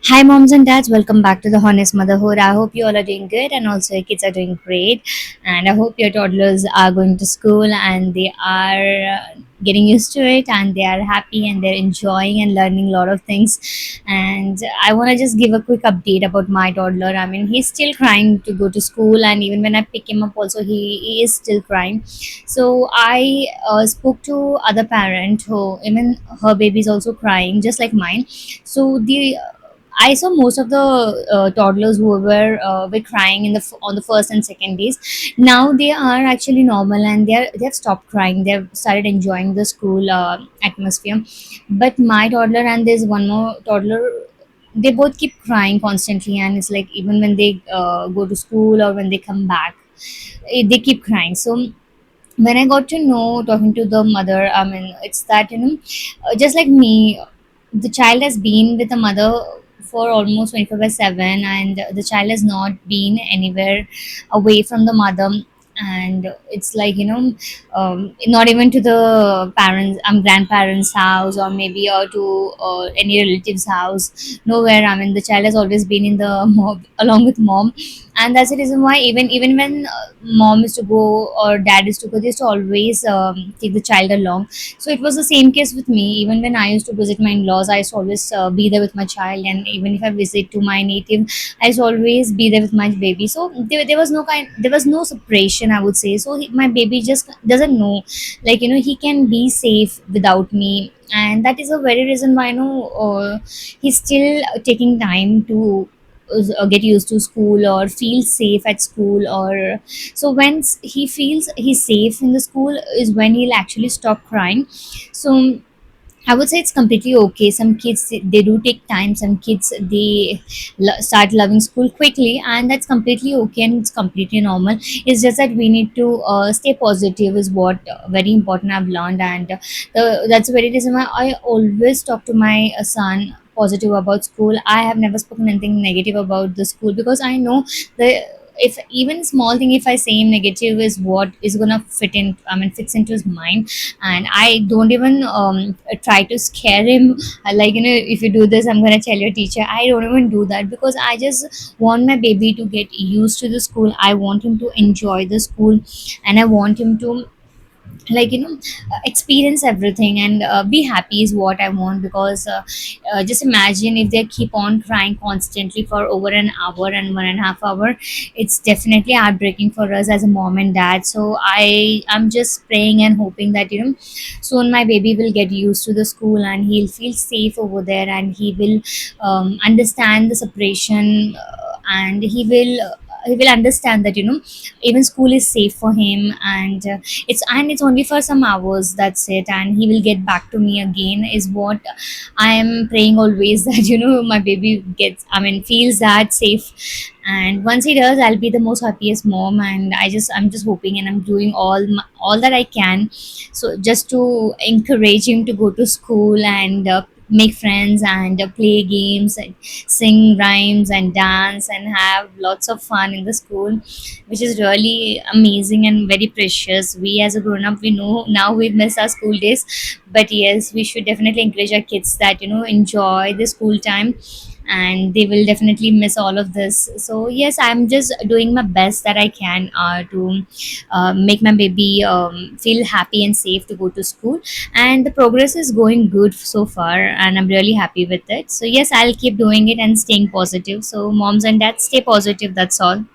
Hi, moms and dads. Welcome back to the Honest Motherhood. I hope you all are doing good and also your kids are doing great. And I hope your toddlers are going to school and they are getting used to it and they are happy and they're enjoying and learning a lot of things. And I want to just give a quick update about my toddler. I mean, he's still crying to go to school, and even when I pick him up, also he is still crying. So I spoke to other parent who even her baby is also crying, just like mine. So the I saw most of the toddlers who were crying on the first and second days. Now they are actually normal and they've stopped crying. They've started enjoying the school atmosphere. But my toddler and there's one more toddler, they both keep crying constantly, and it's like even when they go to school or when they come back, they keep crying. So when I got to know talking to the mother, I mean, it's that just like me, the child has been with the mother for almost 24/7, and the child has not been anywhere away from the mother. And it's like not even to the parents, grandparents house, or maybe to any relatives house, nowhere. I mean, the child has always been in the mob along with mom. And that's the reason why even when mom is to go or dad is to go, they used to always take the child along. So it was the same case with me. Even when I used to visit my in-laws, I used to always be there with my child, and even if I visit to my native, I used to always be there with my baby. So there was no separation, I would say. So my baby just doesn't know, like he can be safe without me. And that is a very reason why he's still taking time to get used to school or feel safe at school. Or so once he feels he's safe in the school is when he'll actually stop crying. So I would say it's completely okay. Some kids, they do take time. Some kids, they start loving school quickly, and that's completely okay and it's completely normal. It's just that we need to stay positive is what very important I've learned. And that's the very reason why I always talk to my son positive about school. I have never spoken anything negative about the school, because I know the if even small thing, if I say him negative, is what is gonna fits into his mind. And I don't even try to scare him, like if you do this, I'm going to tell your teacher. I don't even do that, because I just want my baby to get used to the school. I want him to enjoy the school, and I want him to, like experience everything and be happy is what I want. Because just imagine if they keep on crying constantly for over an hour and 1.5 hour, it's definitely heartbreaking for us as a mom and dad. So I'm just praying and hoping that soon my baby will get used to the school and he'll feel safe over there, and he will understand the separation, and he will understand that even school is safe for him. And it's only for some hours, that's it, and he will get back to me again is what I am praying always, that my baby gets, feels that safe. And once he does, I'll be the most happiest mom. And I'm just hoping, and I'm doing all that I can, so just to encourage him to go to school and make friends and play games and sing rhymes and dance and have lots of fun in the school, which is really amazing and very precious. We as a grown up, we know now we miss our school days, but yes, we should definitely encourage our kids that enjoy the school time, and they will definitely miss all of this. So yes, I'm just doing my best that I can to make my baby feel happy and safe to go to school. And the progress is going good so far, and I'm really happy with it. So yes, I'll keep doing it and staying positive. So moms and dads, stay positive, that's all.